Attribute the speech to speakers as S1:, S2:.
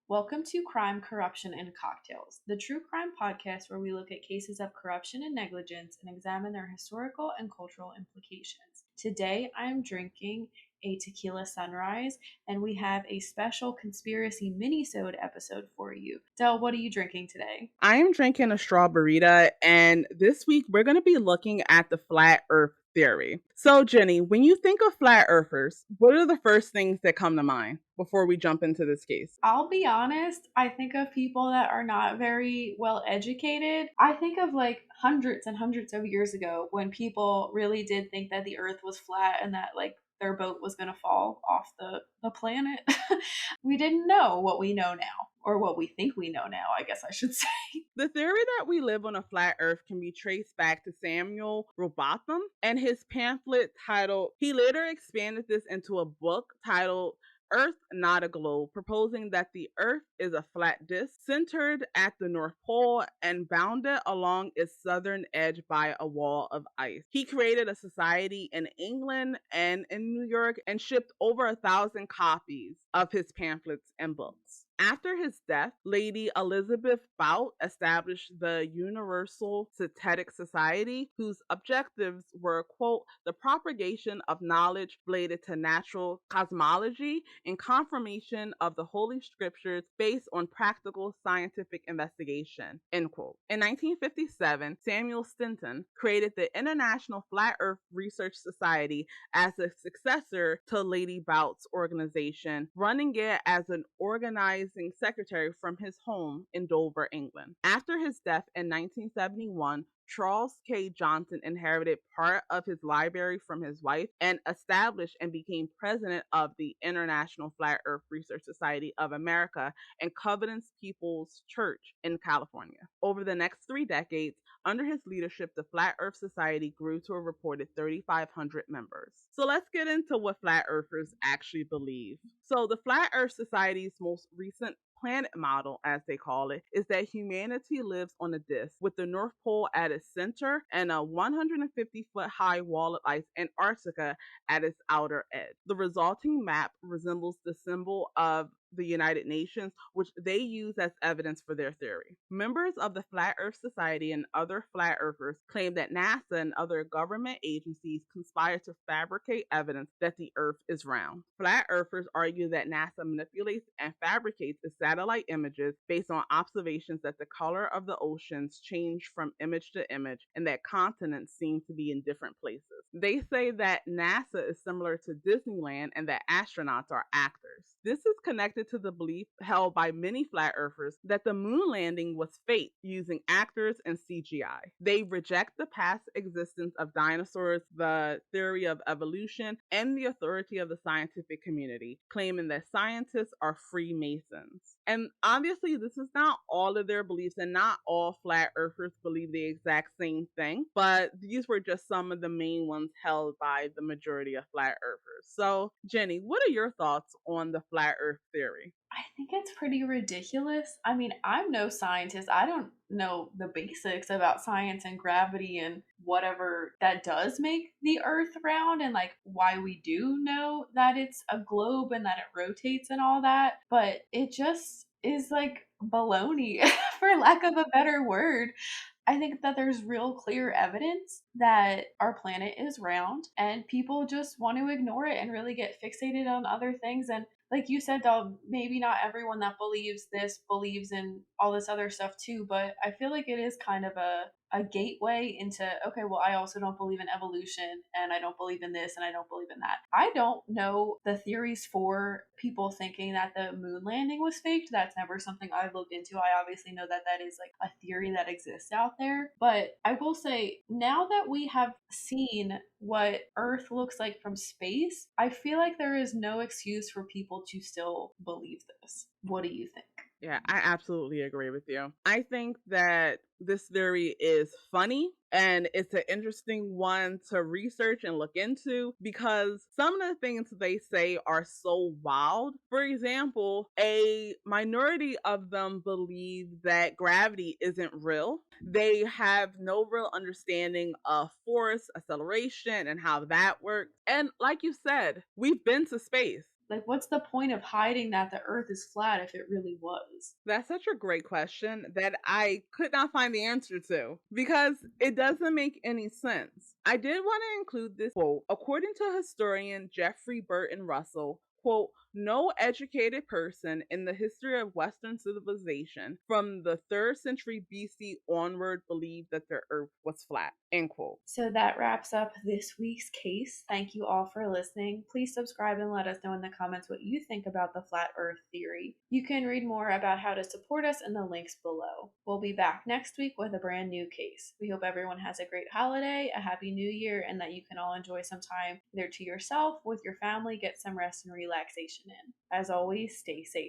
S1: Welcome to Crime, Corruption, and Cocktails, the true crime podcast where we look at cases of corruption and negligence and examine their historical and cultural implications. Today, I am drinking a tequila sunrise, and we have a special conspiracy minisode episode for you. Del, what are you drinking today?
S2: I am drinking a strawberryta, and this week we're going to be looking at the flat earth theory. So, Jenny, when you think of flat earthers, what are the first things that come to mind before we jump into this case?
S1: I'll be honest, I think of people that are not very well educated. I think of like hundreds and hundreds of years ago when people really did think that the earth was flat and that like their boat was going to fall off the planet. We didn't know what we know now, or what we think we know now, I guess I should say.
S2: The theory that we live on a flat earth can be traced back to Samuel Robotham and his pamphlet titled, he later expanded this into a book titled Earth Not a Globe, proposing that the Earth is a flat disk centered at the North Pole and bounded along its southern edge by a wall of ice. He created a society in England and in New York and shipped over 1,000 copies of his pamphlets and books. After his death, Lady Elizabeth Bout established the Universal Synthetic Society, whose objectives were, quote, the propagation of knowledge related to natural cosmology and confirmation of the Holy Scriptures based on practical scientific investigation, end quote. In 1957, Samuel Stinton created the International Flat Earth Research Society as a successor to Lady Bout's organization, running it as an organizing secretary from his home in Dover, England. After his death in 1971, Charles K. Johnson inherited part of his library from his wife and established and became president of the International Flat Earth Research Society of America and Covenant's People's Church in California. Over the next 3 decades, under his leadership, the Flat Earth Society grew to a reported 3,500 members. So let's get into what flat earthers actually believe. So the Flat Earth Society's most recent planet model, as they call it, is that humanity lives on a disk with the North Pole at its center and a 150-foot high wall of ice, Antarctica, at its outer edge. The resulting map resembles the symbol of the United Nations, which they use as evidence for their theory. Members of the Flat Earth Society and other flat earthers claim that NASA and other government agencies conspire to fabricate evidence that the Earth is round. Flat earthers argue that NASA manipulates and fabricates its satellite images based on observations that the color of the oceans change from image to image and that continents seem to be in different places. They say that NASA is similar to Disneyland and that astronauts are actors. This is connected to the belief held by many flat earthers that the moon landing was fake using actors and CGI. They reject the past existence of dinosaurs, the theory of evolution, and the authority of the scientific community, claiming that scientists are Freemasons. And obviously, this is not all of their beliefs, and not all flat earthers believe the exact same thing, but these were just some of the main ones held by the majority of flat earthers. So, Jenny, what are your thoughts on the flat earth theory?
S1: I think it's pretty ridiculous. I mean, I'm no scientist. I don't know the basics about science and gravity and whatever that does make the earth round and like why we do know that it's a globe and that it rotates and all that. But it just is like baloney, for lack of a better word. I think that there's real clear evidence that our planet is round and people just want to ignore it and really get fixated on other things. And like you said, dog, maybe not everyone that believes this believes in all this other stuff too, but I feel like it is kind of a gateway into, okay, well, I also don't believe in evolution and I don't believe in this and I don't believe in that. I don't know the theories for people thinking that the moon landing was faked. That's never something I've looked into. I obviously know that that is like a theory that exists out there. But I will say, now that we have seen what Earth looks like from space, I feel like there is no excuse for people to still believe this. What do you think?
S2: Yeah, I absolutely agree with you. I think that this theory is funny and it's an interesting one to research and look into because some of the things they say are so wild. For example, a minority of them believe that gravity isn't real. They have no real understanding of force, acceleration, and how that works. And like you said, we've been to space.
S1: Like, what's the point of hiding that the earth is flat if it really was?
S2: That's such a great question that I could not find the answer to because it doesn't make any sense. I did want to include this quote. According to historian Jeffrey Burton Russell, quote, no educated person in the history of Western civilization from the 3rd century BC onward believed that the earth was flat, end quote.
S1: So that wraps up this week's case. Thank you all for listening. Please subscribe and let us know in the comments what you think about the flat earth theory. You can read more about how to support us in the links below. We'll be back next week with a brand new case. We hope everyone has a great holiday, a happy new year, and that you can all enjoy some time either to yourself, with your family, get some rest and relaxation in. As always, stay safe.